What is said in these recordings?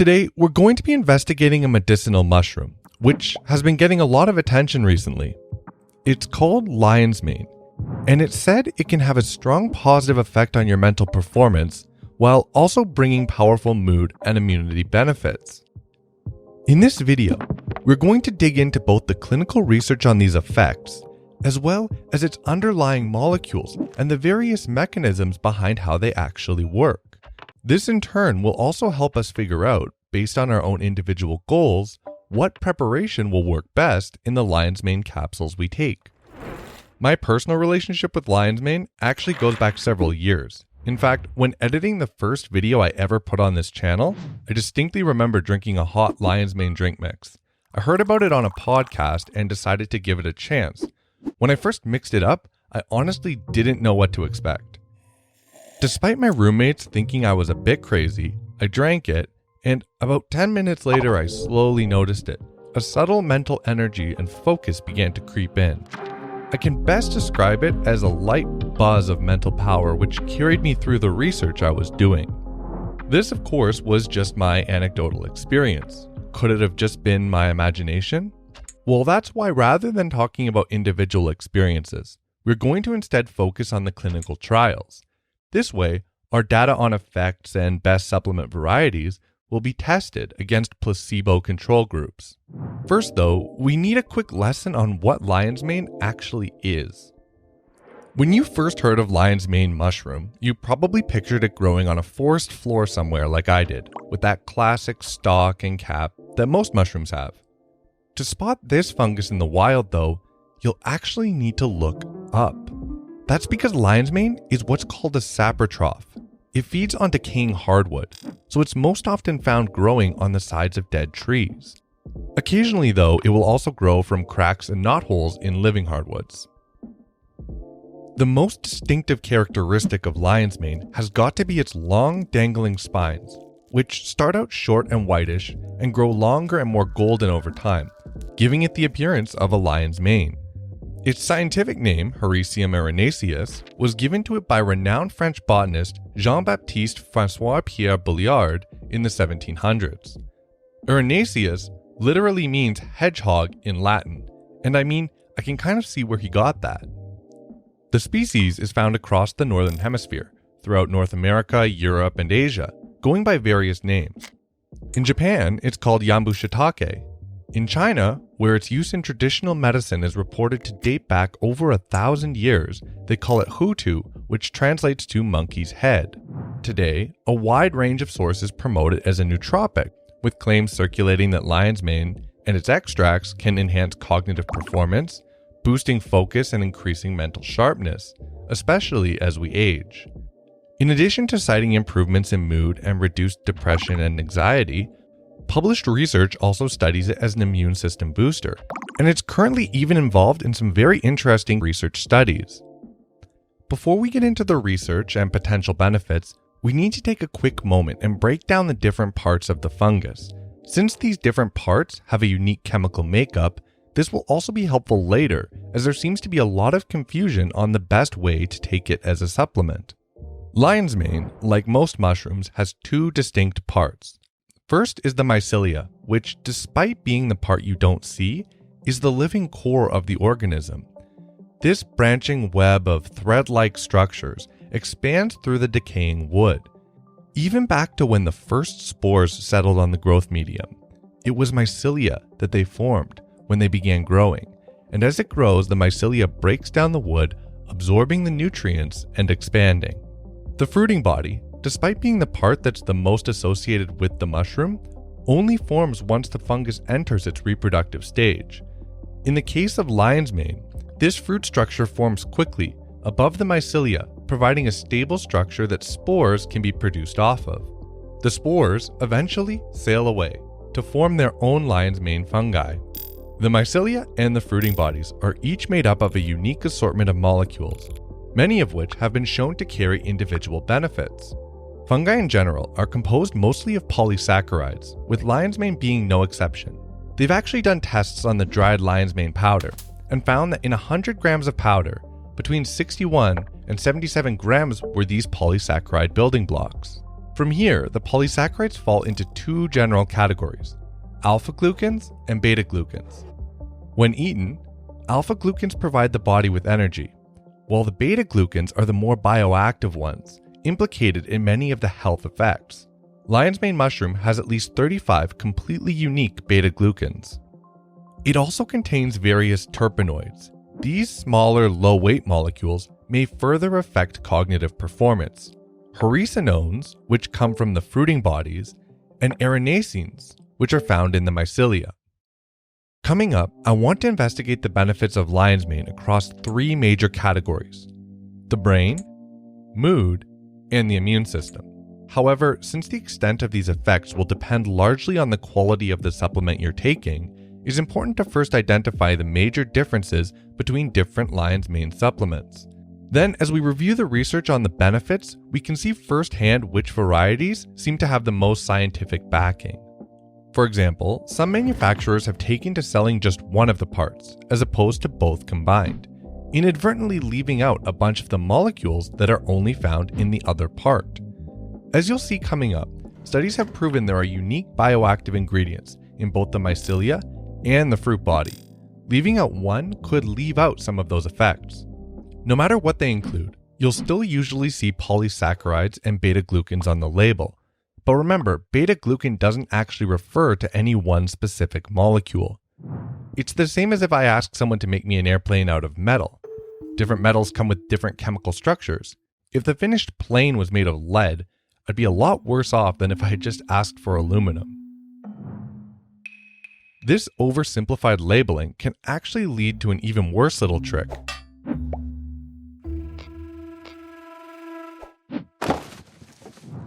Today, we're going to be investigating a medicinal mushroom, which has been getting a lot of attention recently. It's called lion's mane, and it's said it can have a strong positive effect on your mental performance while also bringing powerful mood and immunity benefits. In this video, we're going to dig into both the clinical research on these effects, as well as its underlying molecules and the various mechanisms behind how they actually work. This in turn will also help us figure out, based on our own individual goals, what preparation will work best in the lion's mane capsules we take. My personal relationship with lion's mane actually goes back several years. In fact, when editing the first video I ever put on this channel, I distinctly remember drinking a hot lion's mane drink mix. I heard about it on a podcast and decided to give it a chance. When I first mixed it up, I honestly didn't know what to expect. Despite my roommates thinking I was a bit crazy, I drank it, and about 10 minutes later I slowly noticed it. A subtle mental energy and focus began to creep in. I can best describe it as a light buzz of mental power which carried me through the research I was doing. This, of course, was just my anecdotal experience. Could it have just been my imagination? Well, that's why rather than talking about individual experiences, we're going to instead focus on the clinical trials. This way, our data on effects and best supplement varieties will be tested against placebo control groups. First though, we need a quick lesson on what lion's mane actually is. When you first heard of lion's mane mushroom, you probably pictured it growing on a forest floor somewhere like I did, with that classic stalk and cap that most mushrooms have. To spot this fungus in the wild though, you'll actually need to look up. That's because lion's mane is what's called a saprotroph. It feeds on decaying hardwood, so it's most often found growing on the sides of dead trees. Occasionally though, it will also grow from cracks and knotholes in living hardwoods. The most distinctive characteristic of lion's mane has got to be its long dangling spines, which start out short and whitish and grow longer and more golden over time, giving it the appearance of a lion's mane. Its scientific name, Hericium erinaceus, was given to it by renowned French botanist Jean-Baptiste François-Pierre Billiard in the 1700s. Erinaceus literally means hedgehog in Latin, and I can kind of see where he got that. The species is found across the northern hemisphere, throughout North America, Europe, and Asia, going by various names. In Japan, it's called Yambu shiitake. In China, where its use in traditional medicine is reported to date back over 1,000 years, they call it hutu, which translates to monkey's head. Today, a wide range of sources promote it as a nootropic, with claims circulating that lion's mane and its extracts can enhance cognitive performance, boosting focus and increasing mental sharpness, especially as we age. In addition to citing improvements in mood and reduced depression and anxiety, published research also studies it as an immune system booster, and it's currently even involved in some very interesting research studies. Before we get into the research and potential benefits, we need to take a quick moment and break down the different parts of the fungus. Since these different parts have a unique chemical makeup, this will also be helpful later, as there seems to be a lot of confusion on the best way to take it as a supplement. Lion's mane, like most mushrooms, has two distinct parts. First is the mycelia, which, despite being the part you don't see, is the living core of the organism. This branching web of thread-like structures expands through the decaying wood. Even back to when the first spores settled on the growth medium, it was mycelia that they formed when they began growing, and as it grows, the mycelia breaks down the wood, absorbing the nutrients and expanding. The fruiting body, despite being the part that's the most associated with the mushroom, only forms once the fungus enters its reproductive stage. In the case of lion's mane, this fruit structure forms quickly above the mycelia, providing a stable structure that spores can be produced off of. The spores eventually sail away to form their own lion's mane fungi. The mycelia and the fruiting bodies are each made up of a unique assortment of molecules, many of which have been shown to carry individual benefits. Fungi in general are composed mostly of polysaccharides, with lion's mane being no exception. They've actually done tests on the dried lion's mane powder and found that in 100 grams of powder, between 61 and 77 grams were these polysaccharide building blocks. From here, the polysaccharides fall into two general categories: alpha-glucans and beta-glucans. When eaten, alpha-glucans provide the body with energy, while the beta-glucans are the more bioactive ones, implicated in many of the health effects. Lion's mane mushroom has at least 35 completely unique beta-glucans. It also contains various terpenoids. These smaller, low-weight molecules may further affect cognitive performance. Hericenones, which come from the fruiting bodies, and erinacines, which are found in the mycelia. Coming up, I want to investigate the benefits of lion's mane across three major categories: the brain, mood, and the immune system. However, since the extent of these effects will depend largely on the quality of the supplement you're taking, it is important to first identify the major differences between different lion's mane supplements. Then, as we review the research on the benefits, we can see firsthand which varieties seem to have the most scientific backing. For example, some manufacturers have taken to selling just one of the parts, as opposed to both combined, inadvertently leaving out a bunch of the molecules that are only found in the other part. As you'll see coming up, studies have proven there are unique bioactive ingredients in both the mycelia and the fruit body. Leaving out one could leave out some of those effects. No matter what they include, you'll still usually see polysaccharides and beta-glucans on the label. But remember, beta-glucan doesn't actually refer to any one specific molecule. It's the same as if I asked someone to make me an airplane out of metal. Different metals come with different chemical structures. If the finished plane was made of lead, I'd be a lot worse off than if I had just asked for aluminum. This oversimplified labeling can actually lead to an even worse little trick.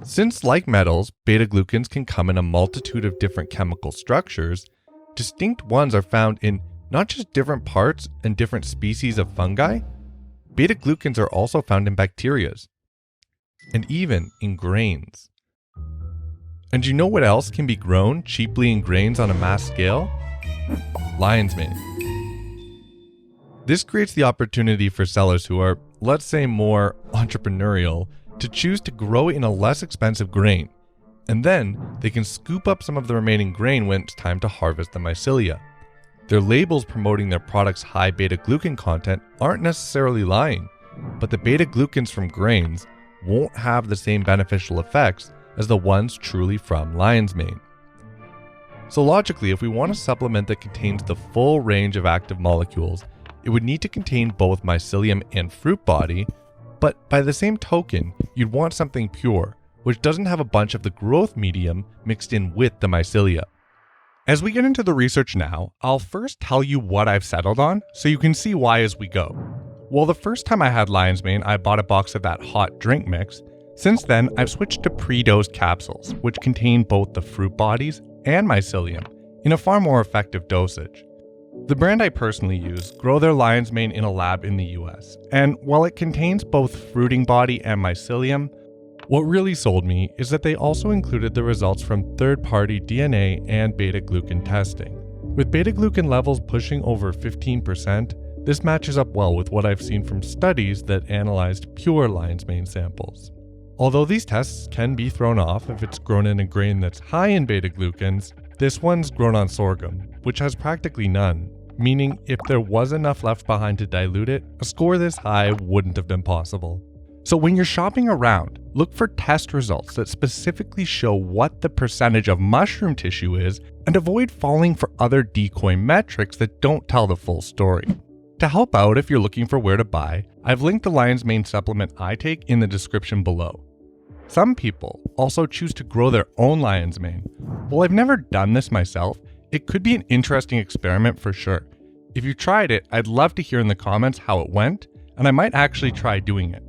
Since, like metals, beta-glucans can come in a multitude of different chemical structures, distinct ones are found in not just different parts and different species of fungi. Beta-glucans are also found in bacteria, and even in grains. And you know what else can be grown cheaply in grains on a mass scale? Lion's mane. This creates the opportunity for sellers who are, let's say, more entrepreneurial to choose to grow it in a less expensive grain, and then they can scoop up some of the remaining grain when it's time to harvest the mycelia. Their labels promoting their product's high beta-glucan content aren't necessarily lying, but the beta-glucans from grains won't have the same beneficial effects as the ones truly from lion's mane. So logically, if we want a supplement that contains the full range of active molecules, it would need to contain both mycelium and fruit body, but by the same token, you'd want something pure, which doesn't have a bunch of the growth medium mixed in with the mycelia. As we get into the research now, I'll first tell you what I've settled on, so you can see why as we go. Well, the first time I had lion's mane, I bought a box of that hot drink mix. Since then, I've switched to pre-dosed capsules, which contain both the fruit bodies and mycelium in a far more effective dosage. The brand I personally use grow their lion's mane in a lab in the US, and while it contains both fruiting body and mycelium, what really sold me is that they also included the results from third-party DNA and beta-glucan testing. With beta-glucan levels pushing over 15%, this matches up well with what I've seen from studies that analyzed pure lion's mane samples. Although these tests can be thrown off if it's grown in a grain that's high in beta-glucans, this one's grown on sorghum, which has practically none, meaning if there was enough left behind to dilute it, a score this high wouldn't have been possible. So when you're shopping around, look for test results that specifically show what the percentage of mushroom tissue is and avoid falling for other decoy metrics that don't tell the full story. To help out if you're looking for where to buy, I've linked the lion's mane supplement I take in the description below. Some people also choose to grow their own lion's mane. While I've never done this myself, it could be an interesting experiment for sure. If you tried it, I'd love to hear in the comments how it went, and I might actually try doing it.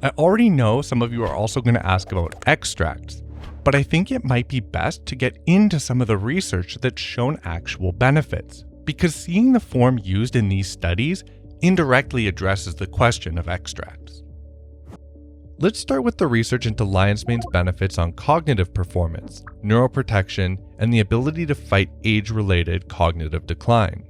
I already know some of you are also going to ask about extracts, but I think it might be best to get into some of the research that's shown actual benefits, because seeing the form used in these studies indirectly addresses the question of extracts. Let's start with the research into lion's mane's benefits on cognitive performance, neuroprotection, and the ability to fight age-related cognitive decline.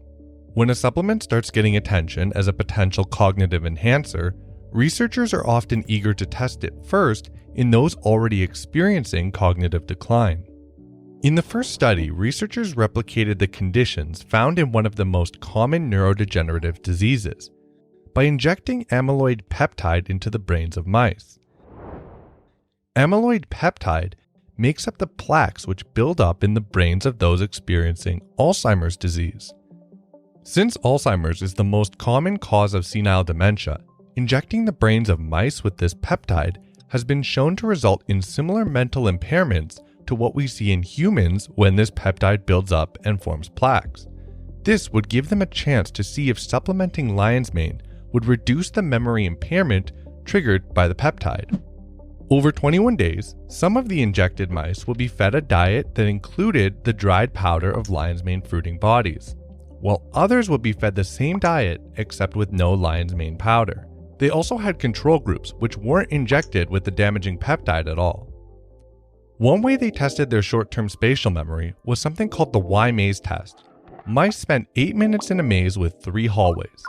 When a supplement starts getting attention as a potential cognitive enhancer, researchers are often eager to test it first in those already experiencing cognitive decline. In the first study, researchers replicated the conditions found in one of the most common neurodegenerative diseases by injecting amyloid peptide into the brains of mice. Amyloid peptide makes up the plaques which build up in the brains of those experiencing Alzheimer's disease. Since Alzheimer's is the most common cause of senile dementia, injecting the brains of mice with this peptide has been shown to result in similar mental impairments to what we see in humans when this peptide builds up and forms plaques. This would give them a chance to see if supplementing lion's mane would reduce the memory impairment triggered by the peptide. Over 21 days, some of the injected mice will be fed a diet that included the dried powder of lion's mane fruiting bodies, while others will be fed the same diet except with no lion's mane powder. They also had control groups which weren't injected with the damaging peptide at all. One way they tested their short-term spatial memory was something called the Y-maze test. Mice spent 8 minutes in a maze with 3 hallways.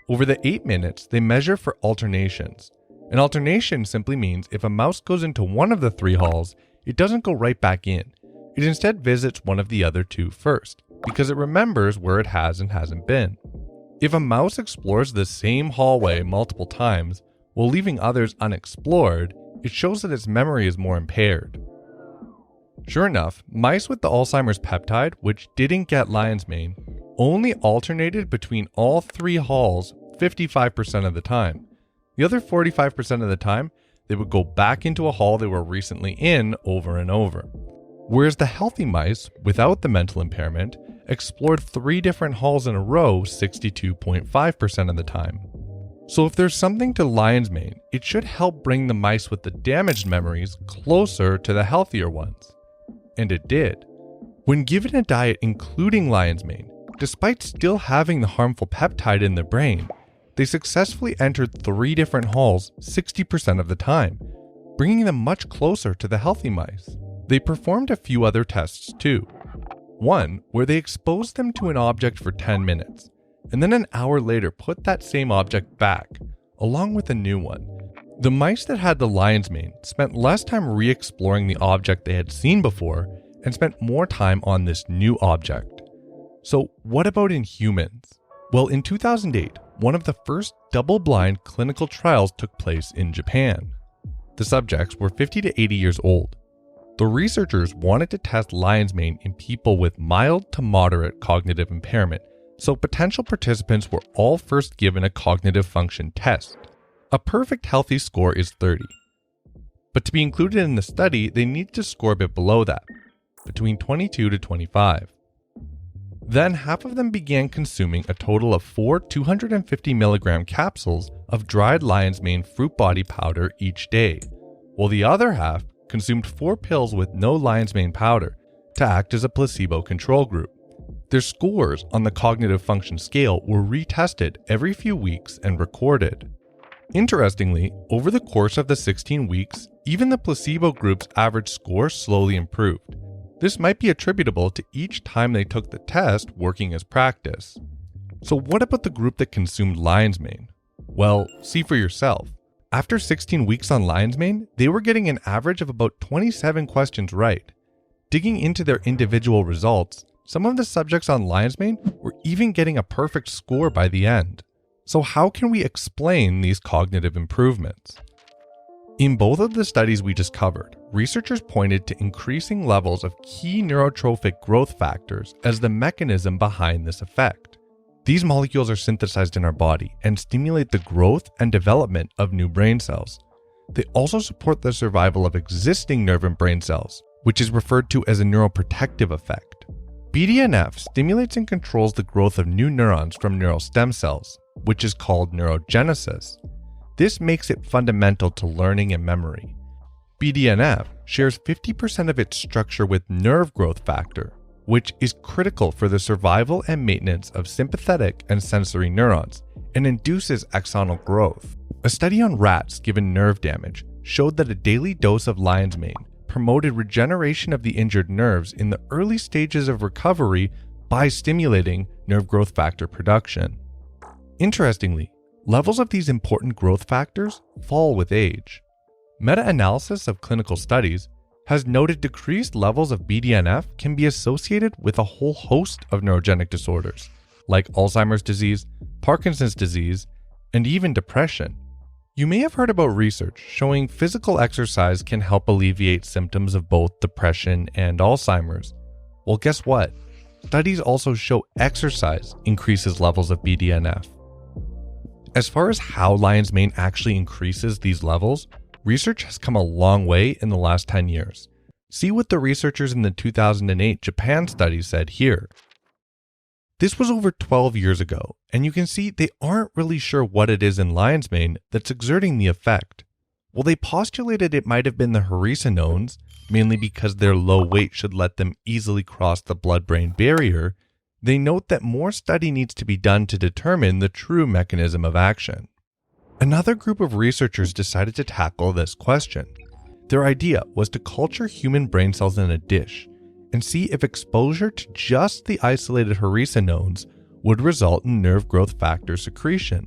Over the 8 minutes, they measure for alternations. An alternation simply means if a mouse goes into one of the 3 halls, it doesn't go right back in. It instead visits one of the other 2 first, because it remembers where it has and hasn't been. If a mouse explores the same hallway multiple times, while leaving others unexplored, it shows that its memory is more impaired. Sure enough, mice with the Alzheimer's peptide, which didn't get lion's mane, only alternated between all 3 halls 55% of the time. The other 45% of the time, they would go back into a hall they were recently in over and over. Whereas the healthy mice, without the mental impairment, explored 3 different halls in a row 62.5% of the time. So if there's something to lion's mane, it should help bring the mice with the damaged memories closer to the healthier ones. And it did. When given a diet including lion's mane, despite still having the harmful peptide in their brain, they successfully entered 3 different halls 60% of the time, bringing them much closer to the healthy mice. They performed a few other tests too. One where they exposed them to an object for 10 minutes, and then an hour later put that same object back, along with a new one. The mice that had the lion's mane spent less time re-exploring the object they had seen before and spent more time on this new object. So what about in humans? Well, in 2008, one of the first double-blind clinical trials took place in Japan. The subjects were 50 to 80 years old. The researchers wanted to test lion's mane in people with mild to moderate cognitive impairment, so potential participants were all first given a cognitive function test. A perfect healthy score is 30. But to be included in the study, they need to score a bit below that, between 22 to 25. Then half of them began consuming a total of 4 250 milligram capsules of dried lion's mane fruit body powder each day, while the other half consumed 4 pills with no lion's mane powder to act as a placebo control group. Their scores on the cognitive function scale were retested every few weeks and recorded. Interestingly, over the course of the 16 weeks, even the placebo group's average score slowly improved. This might be attributable to each time they took the test working as practice. So what about the group that consumed lion's mane? Well, see for yourself. After 16 weeks on lion's mane, they were getting an average of about 27 questions right. Digging into their individual results, some of the subjects on lion's mane were even getting a perfect score by the end. So how can we explain these cognitive improvements? In both of the studies we just covered, researchers pointed to increasing levels of key neurotrophic growth factors as the mechanism behind this effect. These molecules are synthesized in our body and stimulate the growth and development of new brain cells. They also support the survival of existing nerve and brain cells, which is referred to as a neuroprotective effect. BDNF stimulates and controls the growth of new neurons from neural stem cells, which is called neurogenesis. This makes it fundamental to learning and memory. BDNF shares 50% of its structure with nerve growth factor, which is critical for the survival and maintenance of sympathetic and sensory neurons, and induces axonal growth. A study on rats given nerve damage showed that a daily dose of lion's mane promoted regeneration of the injured nerves in the early stages of recovery by stimulating nerve growth factor production. Interestingly, levels of these important growth factors fall with age. Meta-analysis of clinical studies has noted decreased levels of BDNF can be associated with a whole host of neurogenic disorders, like Alzheimer's disease, Parkinson's disease, and even depression. You may have heard about research showing physical exercise can help alleviate symptoms of both depression and Alzheimer's. Well, guess what? Studies also show exercise increases levels of BDNF. As far as how lion's mane actually increases these levels, research has come a long way in the last 10 years. See what the researchers in the 2008 Japan study said here. This was over 12 years ago, and you can see they aren't really sure what it is in lion's mane that's exerting the effect. Well, they postulated it might have been the haricinones, mainly because their low weight should let them easily cross the blood-brain barrier. They note that more study needs to be done to determine the true mechanism of action. Another group of researchers decided to tackle this question. Their idea was to culture human brain cells in a dish and see if exposure to just the isolated haricinones would result in nerve growth factor secretion.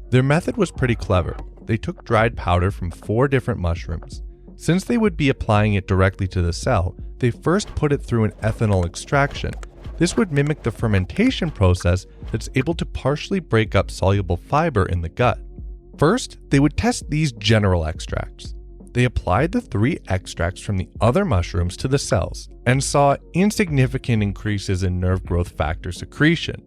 Their method was pretty clever. They took dried powder from 4 different mushrooms. Since they would be applying it directly to the cell, they first put it through an ethanol extraction. This would mimic the fermentation process that's able to partially break up soluble fiber in the gut. First, they would test these general extracts. They applied the 3 extracts from the other mushrooms to the cells and saw insignificant increases in nerve growth factor secretion.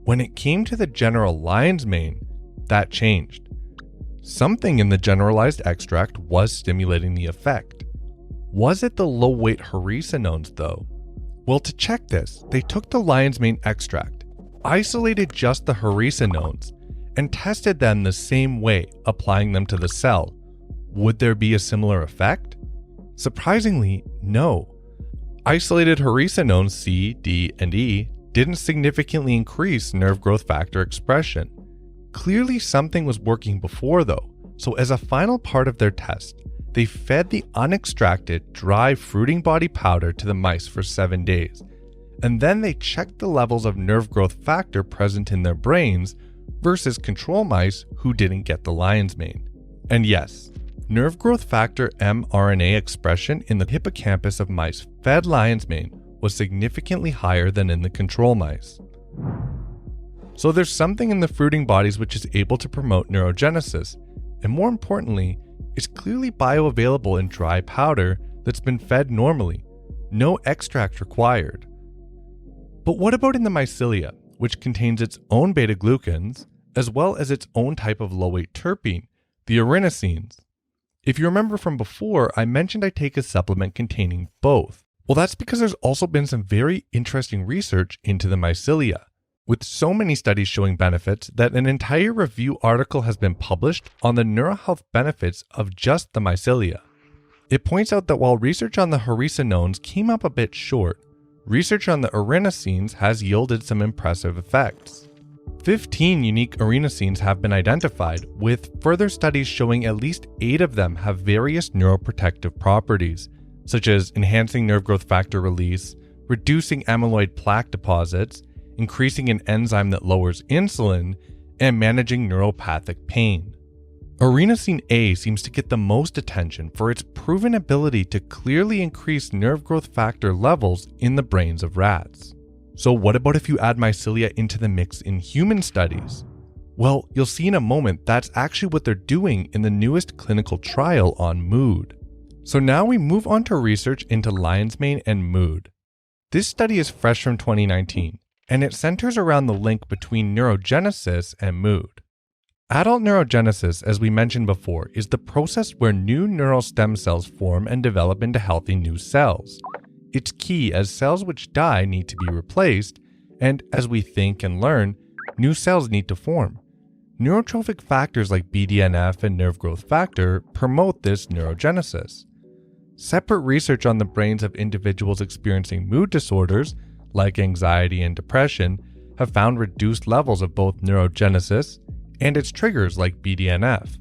When it came to the general lion's mane, that changed. Something in the generalized extract was stimulating the effect. Was it the low-weight haricinones though? Well, to check this, they took the lion's mane extract, isolated just the haricinones, and tested them the same way, applying them to the cell. Would there be a similar effect? Surprisingly, no. Isolated haricinones C, D, and E didn't significantly increase nerve growth factor expression. Clearly something was working before though, so as a final part of their test, they fed the unextracted, dry fruiting body powder to the mice for 7 days, and then they checked the levels of nerve growth factor present in their brains versus control mice who didn't get the lion's mane. And yes, nerve growth factor mRNA expression in the hippocampus of mice fed lion's mane was significantly higher than in the control mice. So there's something in the fruiting bodies which is able to promote neurogenesis, and more importantly, is clearly bioavailable in dry powder that's been fed normally. No extract required. But what about in the mycelia, which contains its own beta-glucans, as well as its own type of low-weight terpene, the erinacines? If you remember from before, I mentioned I take a supplement containing both. Well, that's because there's also been some very interesting research into the mycelia, with so many studies showing benefits that an entire review article has been published on the neurohealth benefits of just the mycelia. It points out that while research on the haricinones came up a bit short, research on the erinacines has yielded some impressive effects. 15 unique erinacines have been identified, with further studies showing at least 8 of them have various neuroprotective properties, such as enhancing nerve growth factor release, reducing amyloid plaque deposits, increasing an enzyme that lowers insulin, and managing neuropathic pain. Erinacine A seems to get the most attention for its proven ability to clearly increase nerve growth factor levels in the brains of rats. So what about if you add mycelia into the mix in human studies? Well, you'll see in a moment that's actually what they're doing in the newest clinical trial on mood. So now we move on to research into lion's mane and mood. This study is fresh from 2019, and it centers around the link between neurogenesis and mood. Adult neurogenesis, as we mentioned before, is the process where new neural stem cells form and develop into healthy new cells. It's key as cells which die need to be replaced, and as we think and learn, new cells need to form. Neurotrophic factors like BDNF and nerve growth factor promote this neurogenesis. Separate research on the brains of individuals experiencing mood disorders, like anxiety and depression, have found reduced levels of both neurogenesis and its triggers like BDNF.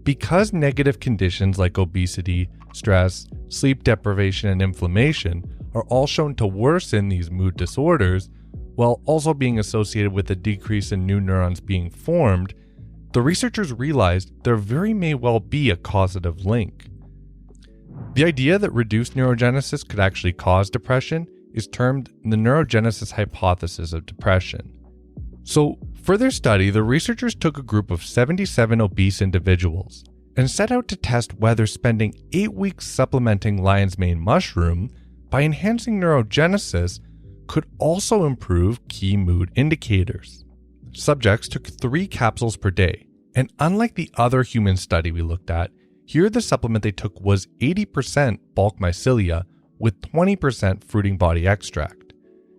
Because negative conditions like obesity, stress, sleep deprivation, and inflammation are all shown to worsen these mood disorders, while also being associated with a decrease in new neurons being formed, the researchers realized there very may well be a causative link. The idea that reduced neurogenesis could actually cause depression is termed the neurogenesis hypothesis of depression. So, for their study, the researchers took a group of 77 obese individuals and set out to test whether spending 8 weeks supplementing lion's mane mushroom by enhancing neurogenesis could also improve key mood indicators. Subjects took 3 capsules per day, and unlike the other human study we looked at, here the supplement they took was 80% bulk mycelia with 20% fruiting body extract.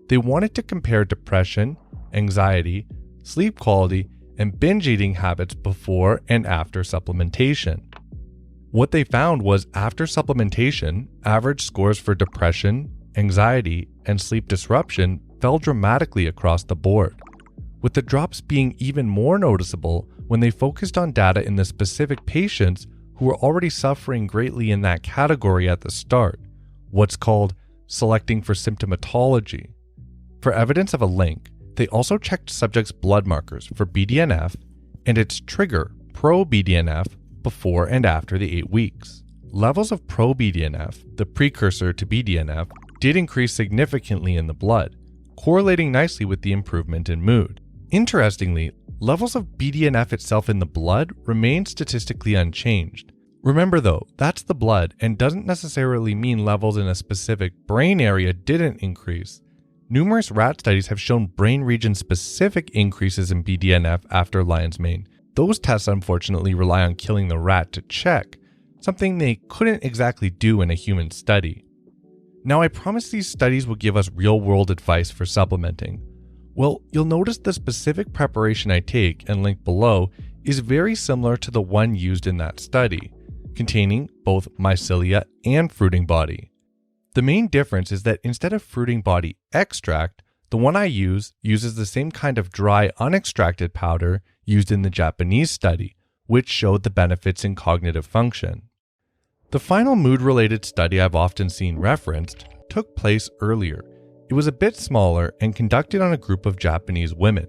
They wanted to compare depression, anxiety, sleep quality, and binge eating habits before and after supplementation. What they found was after supplementation, average scores for depression, anxiety, and sleep disruption fell dramatically across the board, with the drops being even more noticeable when they focused on data in the specific patients who were already suffering greatly in that category at the start, what's called selecting for symptomatology. For evidence of a link, they also checked subjects' blood markers for BDNF and its trigger, pro-BDNF, before and after the 8 weeks. Levels of pro-BDNF, the precursor to BDNF, did increase significantly in the blood, correlating nicely with the improvement in mood. Interestingly, levels of BDNF itself in the blood remained statistically unchanged. Remember though, that's the blood and doesn't necessarily mean levels in a specific brain area didn't increase. Numerous rat studies have shown brain region-specific increases in BDNF after lion's mane. Those tests unfortunately rely on killing the rat to check, something they couldn't exactly do in a human study. Now I promised these studies would give us real-world advice for supplementing. Well, you'll notice the specific preparation I take and link below is very similar to the one used in that study, containing both mycelia and fruiting body. The main difference is that instead of fruiting body extract, the one I use uses the same kind of dry unextracted powder used in the Japanese study, which showed the benefits in cognitive function. The final mood-related study I've often seen referenced took place earlier. It was a bit smaller and conducted on a group of Japanese women.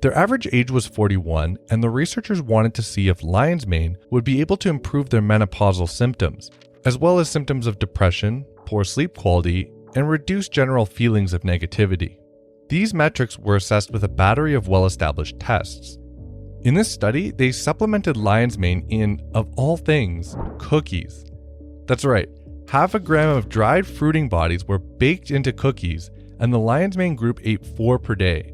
Their average age was 41, and the researchers wanted to see if lion's mane would be able to improve their menopausal symptoms, as well as symptoms of depression, poor sleep quality, and reduced general feelings of negativity. These metrics were assessed with a battery of well-established tests. In this study, they supplemented lion's mane in, of all things, cookies. That's right, 0.5 gram of dried fruiting bodies were baked into cookies, and the lion's mane group ate 4 per day.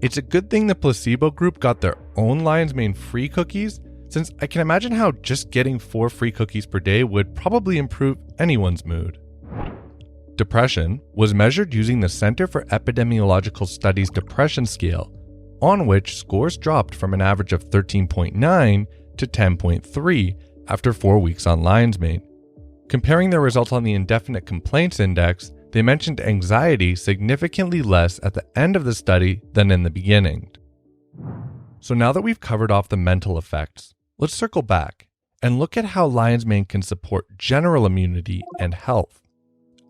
It's a good thing the placebo group got their own lion's mane free cookies, since I can imagine how just getting 4 free cookies per day would probably improve anyone's mood. Depression was measured using the Center for Epidemiological Studies Depression Scale, on which scores dropped from an average of 13.9 to 10.3 after 4 weeks on lion's mane. Comparing their results on the Indefinite Complaints Index, they mentioned anxiety significantly less at the end of the study than in the beginning. So now that we've covered off the mental effects, let's circle back and look at how lion's mane can support general immunity and health.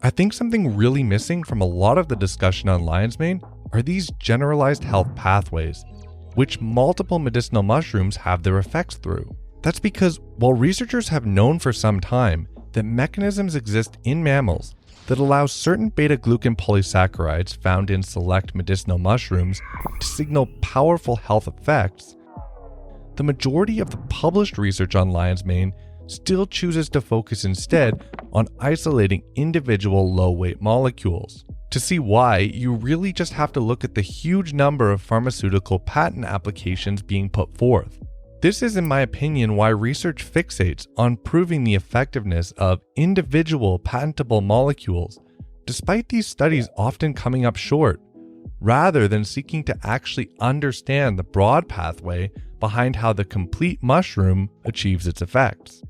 I think something really missing from a lot of the discussion on lion's mane are these generalized health pathways, which multiple medicinal mushrooms have their effects through. That's because while researchers have known for some time that mechanisms exist in mammals that allow certain beta-glucan polysaccharides found in select medicinal mushrooms to signal powerful health effects, the majority of the published research on lion's mane still chooses to focus instead on isolating individual low-weight molecules. To see why, you really just have to look at the huge number of pharmaceutical patent applications being put forth. This is, in my opinion, why research fixates on proving the effectiveness of individual patentable molecules, despite these studies often coming up short, rather than seeking to actually understand the broad pathway behind how the complete mushroom achieves its effects.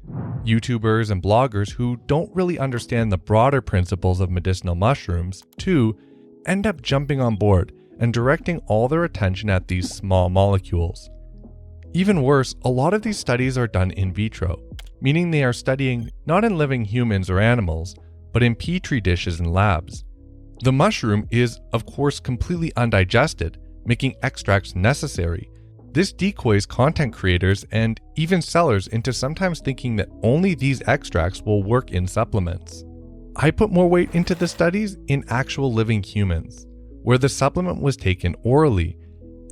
YouTubers and bloggers who don't really understand the broader principles of medicinal mushrooms, too, end up jumping on board and directing all their attention at these small molecules. Even worse, a lot of these studies are done in vitro, meaning they are studying not in living humans or animals, but in petri dishes and labs. The mushroom is, of course, completely undigested, making extracts necessary, This decoys content creators and even sellers into sometimes thinking that only these extracts will work in supplements. I put more weight into the studies in actual living humans, where the supplement was taken orally,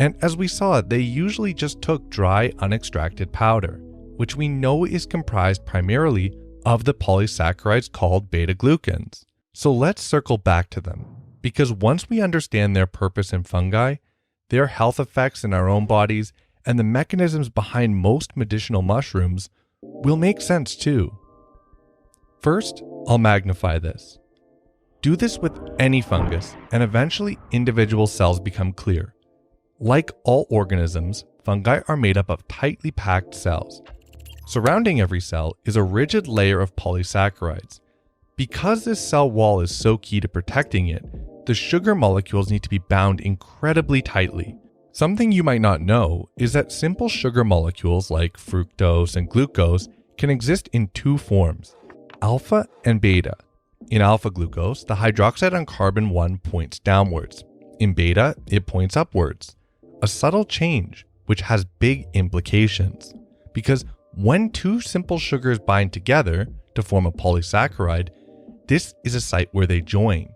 and as we saw, they usually just took dry, unextracted powder, which we know is comprised primarily of the polysaccharides called beta-glucans. So let's circle back to them, because once we understand their purpose in fungi, their health effects in our own bodies, and the mechanisms behind most medicinal mushrooms will make sense too. First, I'll magnify this. Do this with any fungus, and eventually individual cells become clear. Like all organisms, fungi are made up of tightly packed cells. Surrounding every cell is a rigid layer of polysaccharides. Because this cell wall is so key to protecting it, the sugar molecules need to be bound incredibly tightly. Something you might not know is that simple sugar molecules like fructose and glucose can exist in two forms, alpha and beta. In alpha glucose, the hydroxide on carbon 1 points downwards. In beta, it points upwards. A subtle change, which has big implications. Because when two simple sugars bind together to form a polysaccharide, this is a site where they join.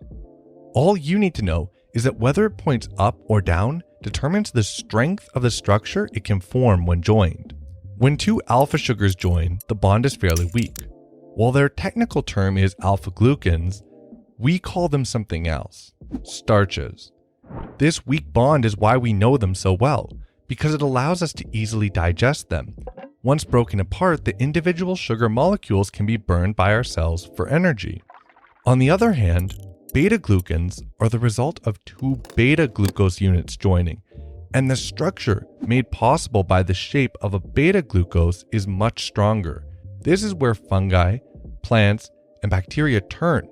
All you need to know is that whether it points up or down determines the strength of the structure it can form when joined. When two alpha sugars join, the bond is fairly weak. While their technical term is alpha-glucans, we call them something else, starches. This weak bond is why we know them so well, because it allows us to easily digest them. Once broken apart, the individual sugar molecules can be burned by our cells for energy. On the other hand, beta-glucans are the result of two beta-glucose units joining, and the structure made possible by the shape of a beta-glucose is much stronger. This is where fungi, plants, and bacteria turn,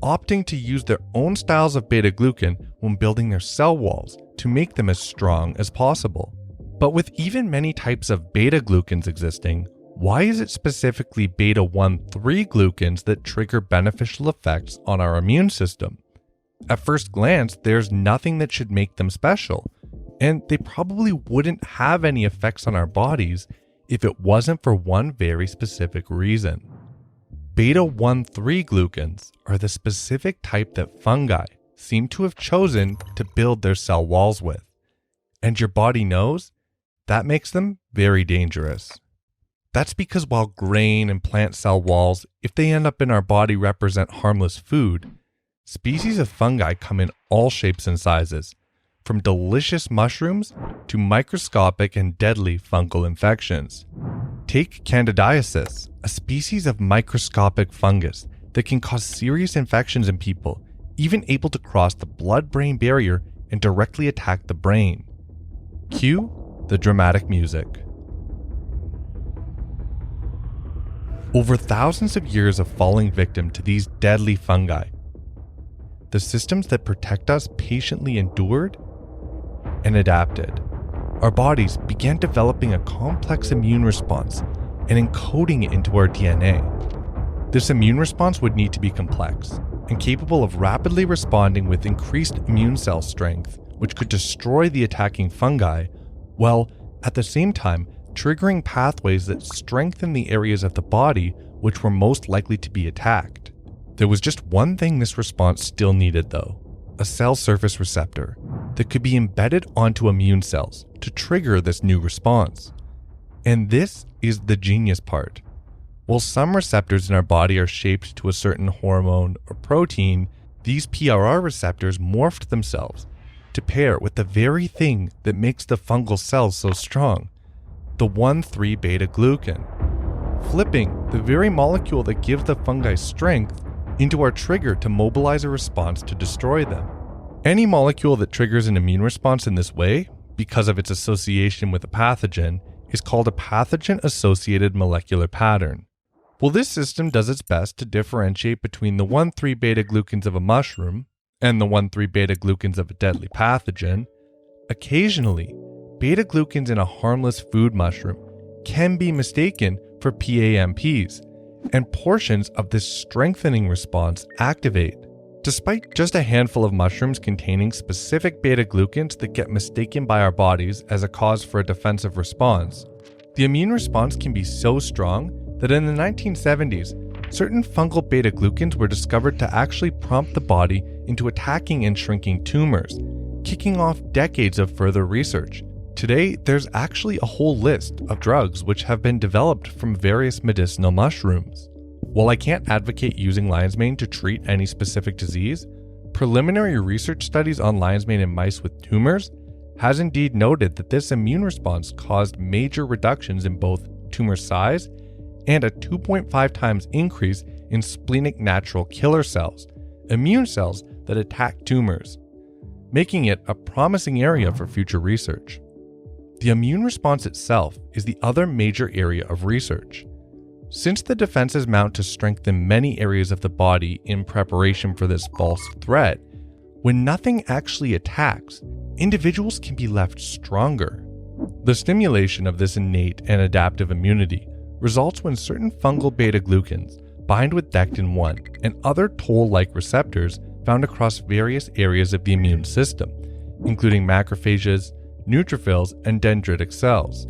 opting to use their own styles of beta-glucan when building their cell walls to make them as strong as possible. But with even many types of beta-glucans existing, why is it specifically beta-1,3-glucans that trigger beneficial effects on our immune system? At first glance, there's nothing that should make them special, and they probably wouldn't have any effects on our bodies if it wasn't for one very specific reason. Beta-1,3-glucans are the specific type that fungi seem to have chosen to build their cell walls with. And your body knows that makes them very dangerous. That's because while grain and plant cell walls, if they end up in our body, represent harmless food, species of fungi come in all shapes and sizes, from delicious mushrooms to microscopic and deadly fungal infections. Take candidiasis, a species of microscopic fungus that can cause serious infections in people, even able to cross the blood-brain barrier and directly attack the brain. Cue the dramatic music. Over thousands of years of falling victim to these deadly fungi, the systems that protect us patiently endured and adapted. Our bodies began developing a complex immune response and encoding it into our DNA. This immune response would need to be complex and capable of rapidly responding with increased immune cell strength, which could destroy the attacking fungi, while at the same time triggering pathways that strengthen the areas of the body which were most likely to be attacked. There was just one thing this response still needed though, a cell surface receptor that could be embedded onto immune cells to trigger this new response. And this is the genius part. While some receptors in our body are shaped to a certain hormone or protein, these PRR receptors morphed themselves to pair with the very thing that makes the fungal cells so strong, the 1,3-beta-glucan, flipping the very molecule that gives the fungi strength into our trigger to mobilize a response to destroy them. Any molecule that triggers an immune response in this way, because of its association with a pathogen, is called a pathogen-associated molecular pattern. Well, this system does its best to differentiate between the 1,3-beta-glucans of a mushroom and the 1,3-beta-glucans of a deadly pathogen. Occasionally, beta-glucans in a harmless food mushroom can be mistaken for PAMPs, and portions of this strengthening response activate. Despite just a handful of mushrooms containing specific beta-glucans that get mistaken by our bodies as a cause for a defensive response, the immune response can be so strong that in the 1970s, certain fungal beta-glucans were discovered to actually prompt the body into attacking and shrinking tumors, kicking off decades of further research. Today, there's actually a whole list of drugs which have been developed from various medicinal mushrooms. While I can't advocate using lion's mane to treat any specific disease, preliminary research studies on lion's mane in mice with tumors has indeed noted that this immune response caused major reductions in both tumor size and a 2.5 times increase in splenic natural killer cells, immune cells that attack tumors, making it a promising area for future research. The immune response itself is the other major area of research. Since the defenses mount to strengthen many areas of the body in preparation for this false threat, when nothing actually attacks, individuals can be left stronger. The stimulation of this innate and adaptive immunity results when certain fungal beta-glucans bind with dectin-1 and other toll-like receptors found across various areas of the immune system, including macrophages, neutrophils, and dendritic cells.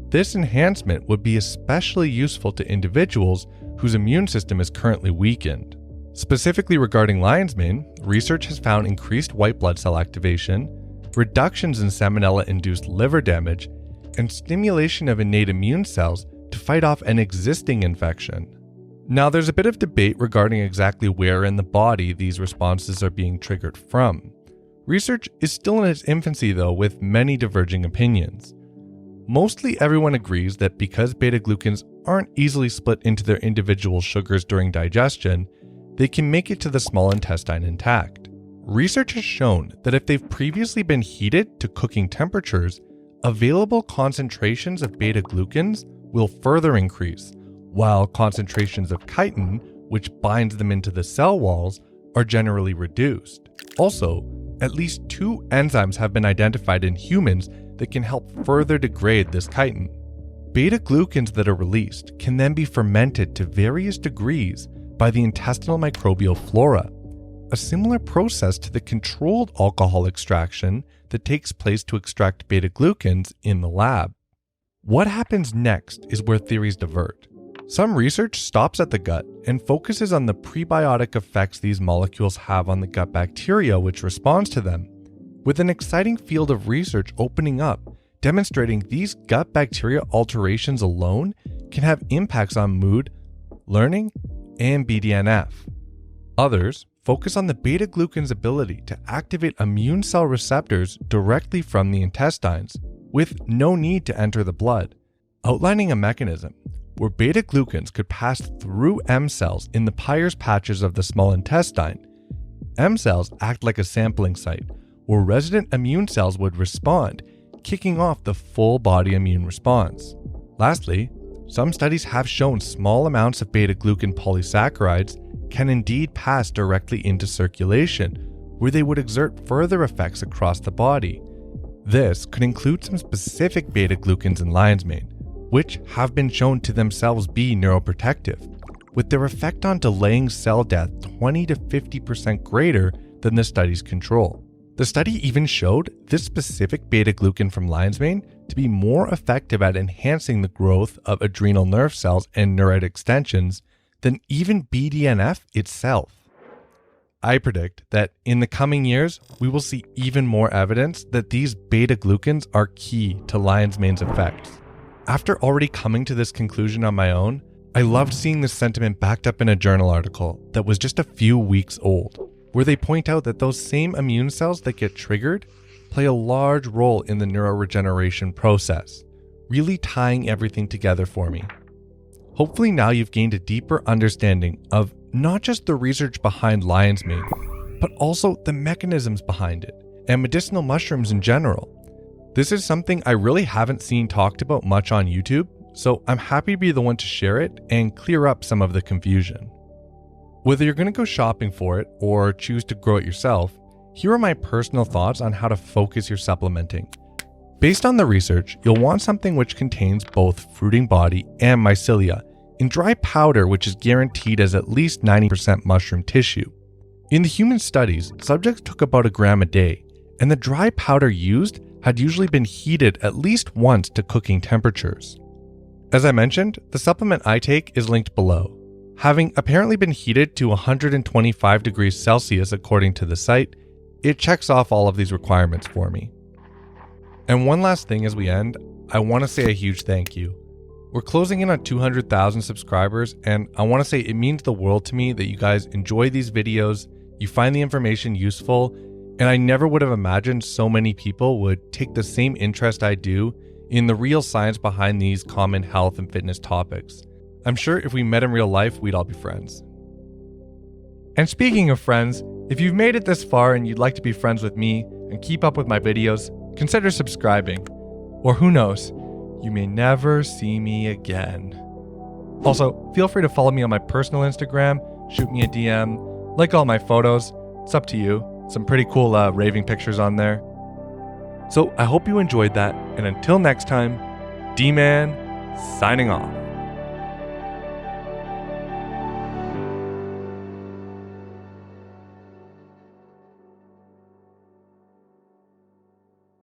This enhancement would be especially useful to individuals whose immune system is currently weakened. Specifically regarding lion's mane, research has found increased white blood cell activation, reductions in salmonella-induced liver damage, and stimulation of innate immune cells to fight off an existing infection. Now, there's a bit of debate regarding exactly where in the body these responses are being triggered from. Research is still in its infancy though, with many diverging opinions. Mostly everyone agrees that because beta-glucans aren't easily split into their individual sugars during digestion, they can make it to the small intestine intact. Research has shown that if they've previously been heated to cooking temperatures, available concentrations of beta-glucans will further increase, while concentrations of chitin, which binds them into the cell walls, are generally reduced. Also, at least 2 enzymes have been identified in humans that can help further degrade this chitin. Beta-glucans that are released can then be fermented to various degrees by the intestinal microbial flora, a similar process to the controlled alcohol extraction that takes place to extract beta-glucans in the lab. What happens next is where theories divert. Some research stops at the gut and focuses on the prebiotic effects these molecules have on the gut bacteria which responds to them, with an exciting field of research opening up, demonstrating these gut bacteria alterations alone can have impacts on mood, learning, and BDNF. Others focus on the beta-glucan's ability to activate immune cell receptors directly from the intestines, with no need to enter the blood, outlining a mechanism where beta-glucans could pass through M cells in the Peyer's patches of the small intestine. M cells act like a sampling site, where resident immune cells would respond, kicking off the full body immune response. Lastly, some studies have shown small amounts of beta-glucan polysaccharides can indeed pass directly into circulation, where they would exert further effects across the body. This could include some specific beta-glucans in lion's mane, which have been shown to themselves be neuroprotective, with their effect on delaying cell death 20 to 50% greater than the study's control. The study even showed this specific beta-glucan from lion's mane to be more effective at enhancing the growth of adrenal nerve cells and neurite extensions than even BDNF itself. I predict that in the coming years, we will see even more evidence that these beta-glucans are key to lion's mane's effects. After already coming to this conclusion on my own, I loved seeing this sentiment backed up in a journal article that was just a few weeks old, where they point out that those same immune cells that get triggered play a large role in the neuroregeneration process, really tying everything together for me. Hopefully now you've gained a deeper understanding of not just the research behind lion's mane, but also the mechanisms behind it, and medicinal mushrooms in general. This is something I really haven't seen talked about much on YouTube, so I'm happy to be the one to share it and clear up some of the confusion. Whether you're going to go shopping for it or choose to grow it yourself, here are my personal thoughts on how to focus your supplementing. Based on the research, you'll want something which contains both fruiting body and mycelia in dry powder, which is guaranteed as at least 90% mushroom tissue. In the human studies, subjects took about a gram a day, and the dry powder used had usually been heated at least once to cooking temperatures. As I mentioned, the supplement I take is linked below. Having apparently been heated to 125 degrees Celsius according to the site, it checks off all of these requirements for me. And one last thing as we end, I want to say a huge thank you. We're closing in on 200,000 subscribers, and I want to say it means the world to me that you guys enjoy these videos, you find the information useful, and I never would have imagined so many people would take the same interest I do in the real science behind these common health and fitness topics. I'm sure if we met in real life, we'd all be friends. And speaking of friends, if you've made it this far and you'd like to be friends with me and keep up with my videos, consider subscribing. Or who knows, you may never see me again. Also, feel free to follow me on my personal Instagram, shoot me a DM, like all my photos, it's up to you. Some pretty cool raving pictures on there. So I hope you enjoyed that, and until next time, D-Man signing off.